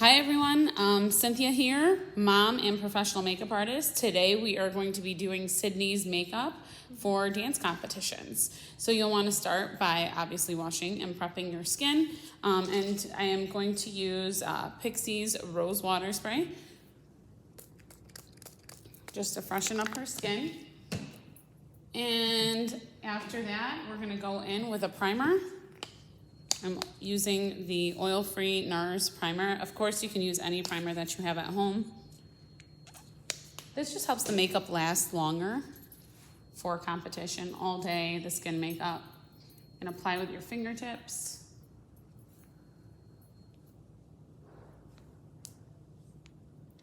Hi everyone, Cynthia here, mom and professional makeup artist. Today we are going to be doing Sydney's makeup for dance competitions. So you'll want to start by obviously washing and prepping your skin. And I am going to use Pixie's Rose Water Spray just to freshen up her skin. And after that, we're going to go in with a primer. I'm using the oil-free NARS primer. Of course, you can use any primer that you have at home. This just helps the makeup last longer for competition all day, the skin makeup. And apply with your fingertips.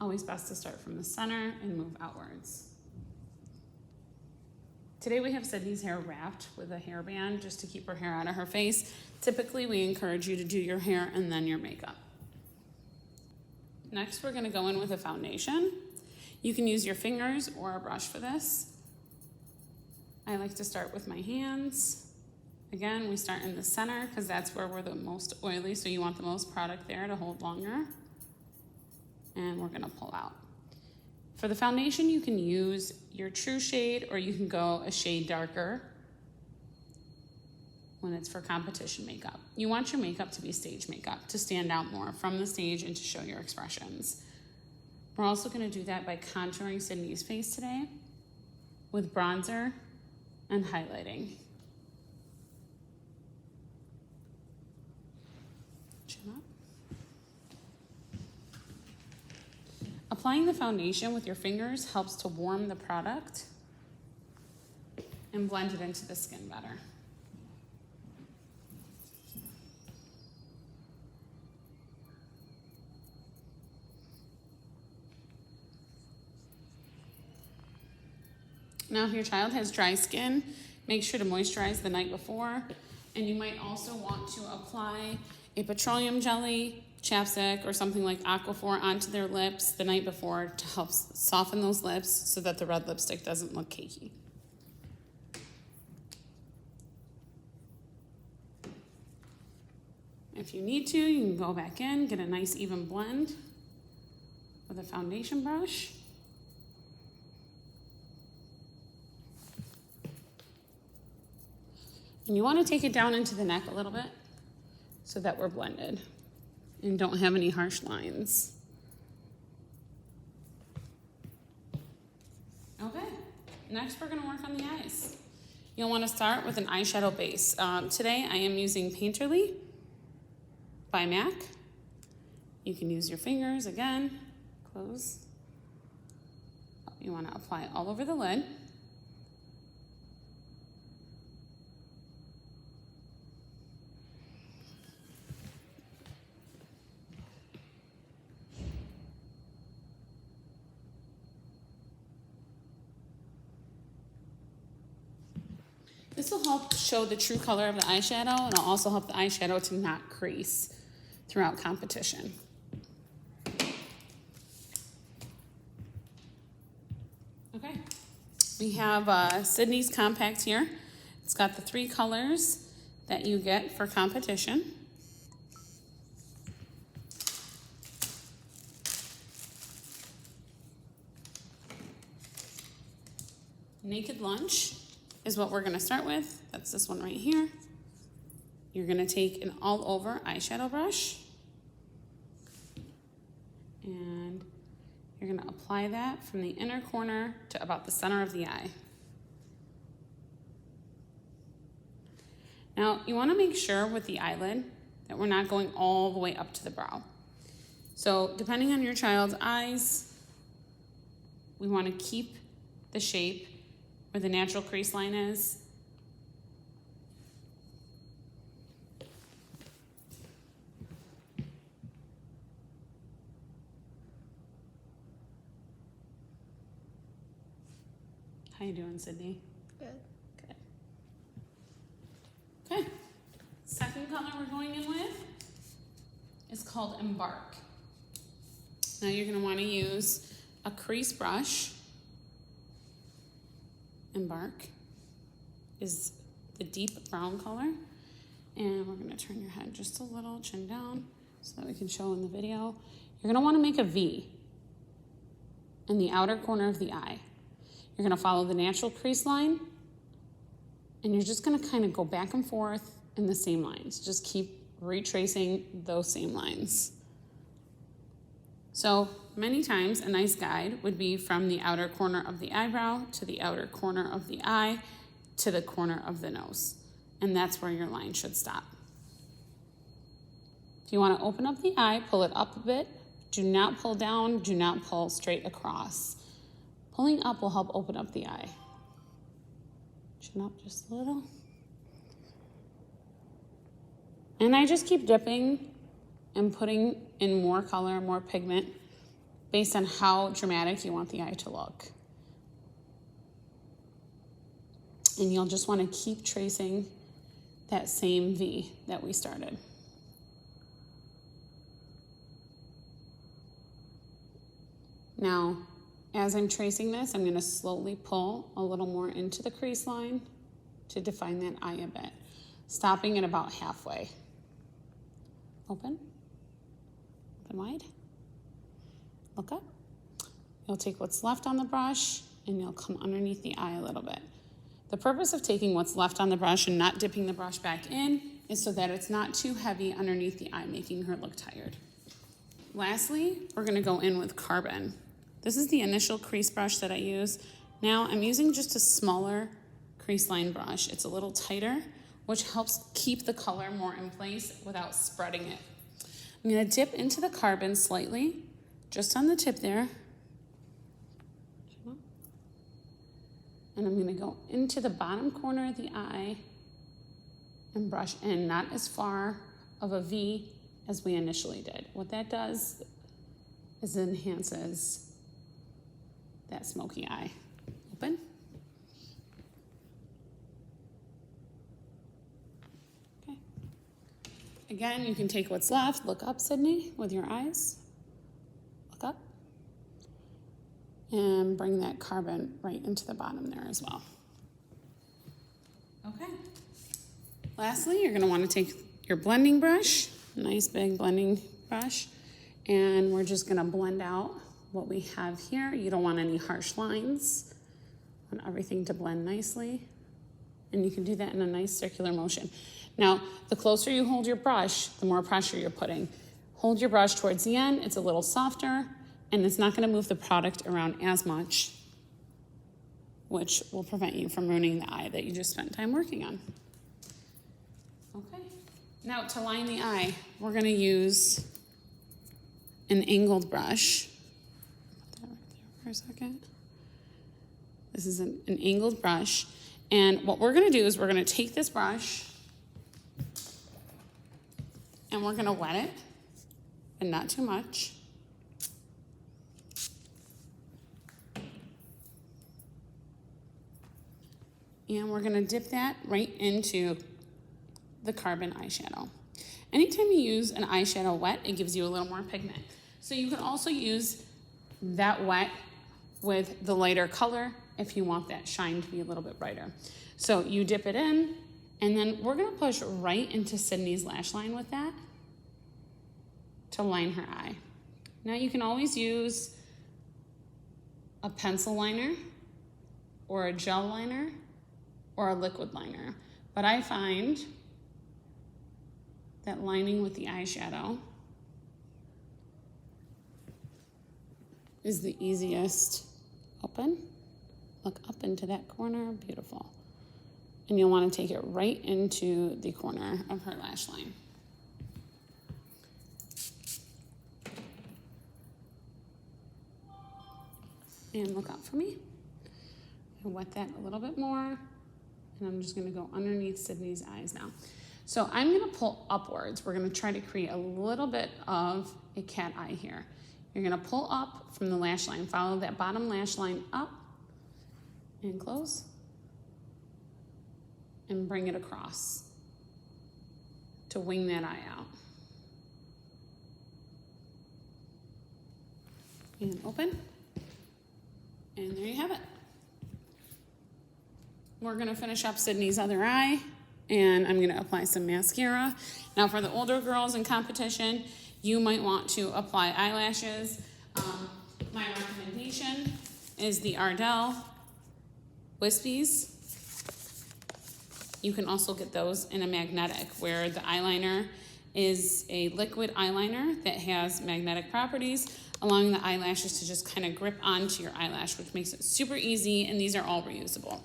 Always best to start from the center and move outwards. Today we have Sydney's hair wrapped with a hairband just to keep her hair out of her face. Typically we encourage you to do your hair and then your makeup. Next we're going to go in with a foundation. You can use your fingers or a brush for this. I like to start with my hands. Again, we start in the center because that's where we're the most oily, so you want the most product there to hold longer. And we're going to pull out. For the foundation, you can use your true shade or you can go a shade darker when it's for competition makeup. You want your makeup to be stage makeup, to stand out more from the stage and to show your expressions. We're also going to do that by contouring Sydney's face today with bronzer and highlighting. Chin up. Applying the foundation with your fingers helps to warm the product and blend it into the skin better. Now, if your child has dry skin, make sure to moisturize the night before. And you might also want to apply a petroleum jelly, chapstick, or something like Aquaphor onto their lips the night before to help soften those lips so that the red lipstick doesn't look cakey. If you need to, you can go back in, get a nice even blend with a foundation brush. And you want to take it down into the neck a little bit so that we're blended and don't have any harsh lines. Okay, next we're going to work on the eyes. You'll want to start with an eyeshadow base. Today I am using Painterly by MAC. You can use your fingers again, close. You want to apply it all over the lid. This will help show the true color of the eyeshadow, and it'll also help the eyeshadow to not crease throughout competition. Okay, we have Sydney's Compact here. It's got the 3 colors that you get for competition. Naked Lunch is what we're going to start with. That's this one right here. You're going to take an all-over eyeshadow brush and you're going to apply that from the inner corner to about the center of the eye. Now, you want to make sure with the eyelid that we're not going all the way up to the brow. So, depending on your child's eyes, we want to keep the shape where the natural crease line is. How you doing, Sydney? Good. Good. Okay. Second color we're going in with is called Embark. Now you're going to want to use a crease brush. Embark is the deep brown color. And we're going to turn your head just a little, chin down. so that we can show in the video. You're gonna wanna make a V in the outer corner of the eye. You're gonna follow the natural crease line, and you're just gonna kind of go back and forth in the same lines. Just keep retracing those same lines. So many times a nice guide would be from the outer corner of the eyebrow to the outer corner of the eye to the corner of the nose. And that's where your line should stop. If you want to open up the eye, pull it up a bit. Do not pull down, do not pull straight across. Pulling up will help open up the eye. Chin up just a little. And I just keep dipping and putting in more color, more pigment, based on how dramatic you want the eye to look. And you'll just want to keep tracing that same V that we started. Now, as I'm tracing this, I'm going to slowly pull a little more into the crease line to define that eye a bit, stopping at about halfway. Open wide, look up. You'll take what's left on the brush and you'll come underneath the eye a little bit. The purpose of taking what's left on the brush and not dipping the brush back in is so that it's not too heavy underneath the eye, making her look tired. Lastly, we're gonna go in with Carbon. This is the initial crease brush that I use. Now I'm using just a smaller crease line brush. It's a little tighter, which helps keep the color more in place without spreading it. I'm gonna dip into the Carbon slightly, just on the tip there. And I'm gonna go into the bottom corner of the eye and brush in, not as far of a V as we initially did. What that does is it enhances that smoky eye. Open. Okay. Again, you can take what's left. Look up, Sydney, with your eyes. Look up. And bring that Carbon right into the bottom there as well. Okay. Lastly, you're gonna wanna take your blending brush, nice big blending brush, and we're just gonna blend out what we have here. You don't want any harsh lines. You want everything to blend nicely. And you can do that in a nice circular motion. Now, the closer you hold your brush, the more pressure you're putting. Hold your brush towards the end, it's a little softer, and it's not gonna move the product around as much, which will prevent you from ruining the eye that you just spent time working on. Okay, now to line the eye, we're gonna use an angled brush. Put that right there for a second. This is an angled brush, and what we're gonna do is we're gonna take this brush and we're gonna wet it, and not too much. And we're gonna dip that right into the Carbon eyeshadow. Anytime you use an eyeshadow wet, it gives you a little more pigment. So you can also use that wet with the lighter color if you want that shine to be a little bit brighter. So you dip it in, and then we're gonna push right into Sydney's lash line with that to line her eye. Now you can always use a pencil liner or a gel liner or a liquid liner. But I find that lining with the eyeshadow is the easiest. Open, look up into that corner, beautiful. And you'll want to take it right into the corner of her lash line. And look up for me. I wet that a little bit more. And I'm just gonna go underneath Sydney's eyes now. So I'm gonna pull upwards. We're gonna try to create a little bit of a cat eye here. You're gonna pull up from the lash line, follow that bottom lash line up and close and bring it across to wing that eye out. And open, and there you have it. We're gonna finish up Sydney's other eye, and I'm gonna apply some mascara. Now for the older girls in competition, You might want to apply eyelashes. My recommendation is the Ardell Wispies. You can also get those in a magnetic, where the eyeliner is a liquid eyeliner that has magnetic properties, allowing the eyelashes to just kind of grip onto your eyelash, which makes it super easy, and these are all reusable.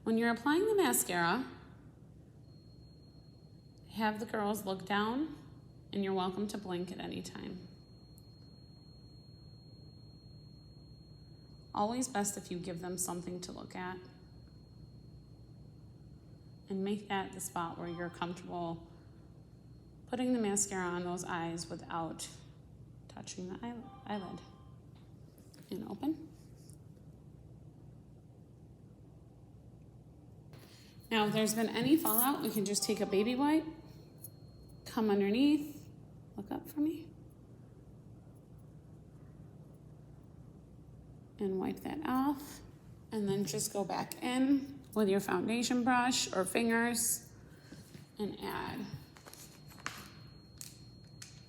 When you're applying the mascara, have the girls look down, and you're welcome to blink at any time. Always best if you give them something to look at. And make that the spot where you're comfortable putting the mascara on those eyes without touching the eyelid. And open. Now, if there's been any fallout, we can just take a baby wipe, come underneath, look up for me, and wipe that off, and then just go back in with your foundation brush or fingers and add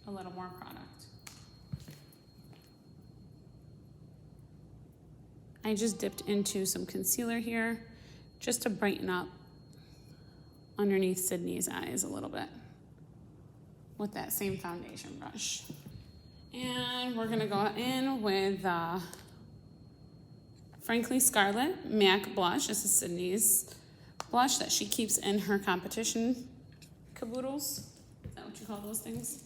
a little more product. I just dipped into some concealer here just to brighten up underneath Sydney's eyes a little bit with that same foundation brush. And we're gonna go in with Frankly Scarlet MAC blush. This is Sydney's blush that she keeps in her competition caboodles. Is that what you call those things?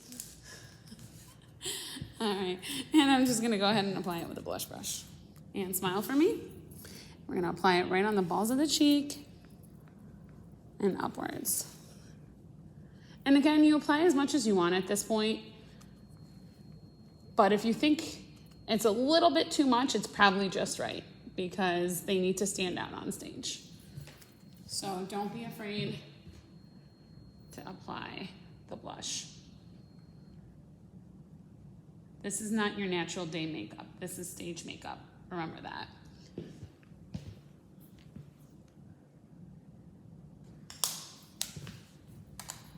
All right, and I'm just gonna go ahead and apply it with a blush brush. And smile for me. We're gonna apply it right on the balls of the cheek and upwards. And again, you apply as much as you want at this point, but if you think it's a little bit too much, it's probably just right, because they need to stand out on stage. So don't be afraid to apply the blush. This is not your natural day makeup. This is stage makeup. Remember that.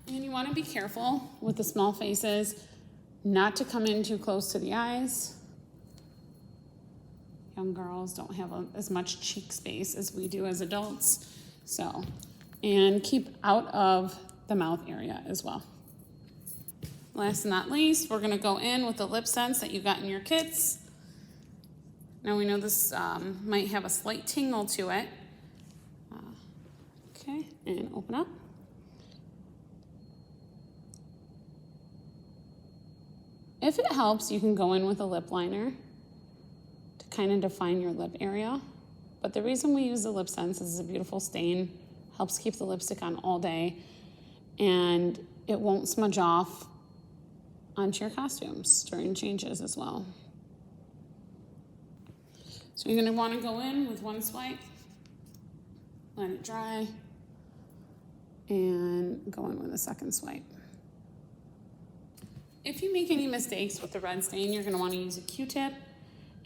And you want to be careful with the small faces not to come in too close to the eyes. Young girls don't have as much cheek space as we do as adults. So, and keep out of the mouth area as well. Last but not least, we're gonna go in with the lip sense that you got in your kits. Now we know this might have a slight tingle to it. Okay, and open up. If it helps, you can go in with a lip liner to kind of define your lip area. But the reason we use the lip sense is it's a beautiful stain, helps keep the lipstick on all day, and it won't smudge off onto your costumes during changes as well. So you're gonna wanna go in with one swipe, let it dry, and go in with a second swipe. If you make any mistakes with the red stain, you're gonna wanna use a Q-tip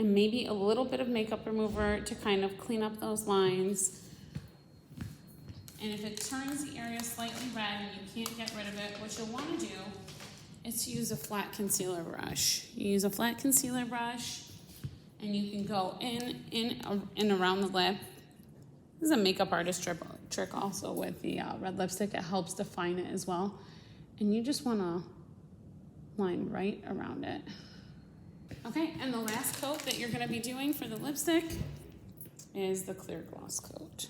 and maybe a little bit of makeup remover to kind of clean up those lines. And if it turns the area slightly red and you can't get rid of it, what you'll wanna do is to use a flat concealer brush. You use a flat concealer brush and you can go in and around the lip. This is a makeup artist trick also with the red lipstick. It helps define it as well. And you just wanna line right around it. Okay, and the last coat that you're gonna be doing for the lipstick is the clear gloss coat.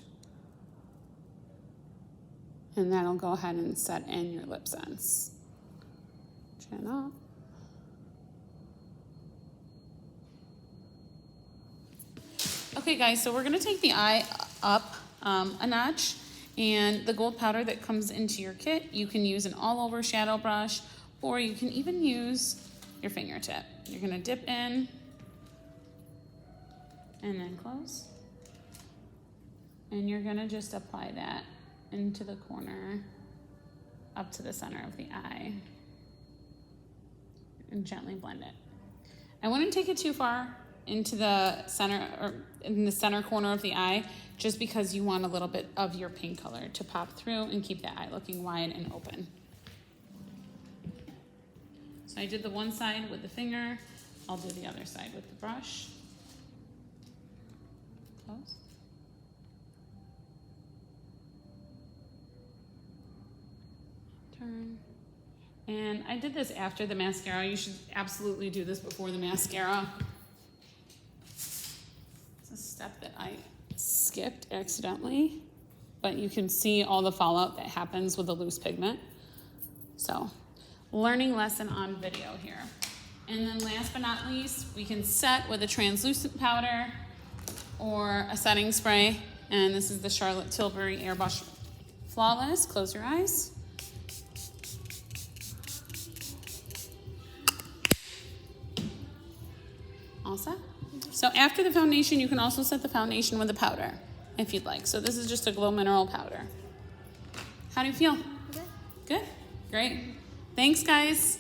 And that'll go ahead and set in your lip sense. Chin up. Okay guys, so we're gonna take the eye up a notch, and the gold powder that comes into your kit, you can use an all over shadow brush, or you can even use your fingertip. You're gonna dip in and then close. And you're gonna just apply that into the corner up to the center of the eye and gently blend it. I wouldn't take it too far into the center or in the center corner of the eye, just because you want a little bit of your pink color to pop through and keep the eye looking wide and open. So I did the one side with the finger. I'll do the other side with the brush. Close. Turn. And I did this after the mascara. You should absolutely do this before the mascara. It's a step that I skipped accidentally, but you can see all the fallout that happens with the loose pigment. So, learning lesson on video here. And then last but not least, we can set with a translucent powder or a setting spray. And this is the Charlotte Tilbury Airbrush Flawless. Close your eyes. All set? So after the foundation, you can also set the foundation with a powder if you'd like. So this is just a Glow Mineral powder. How do you feel? Good. Good? Great. Thanks, guys.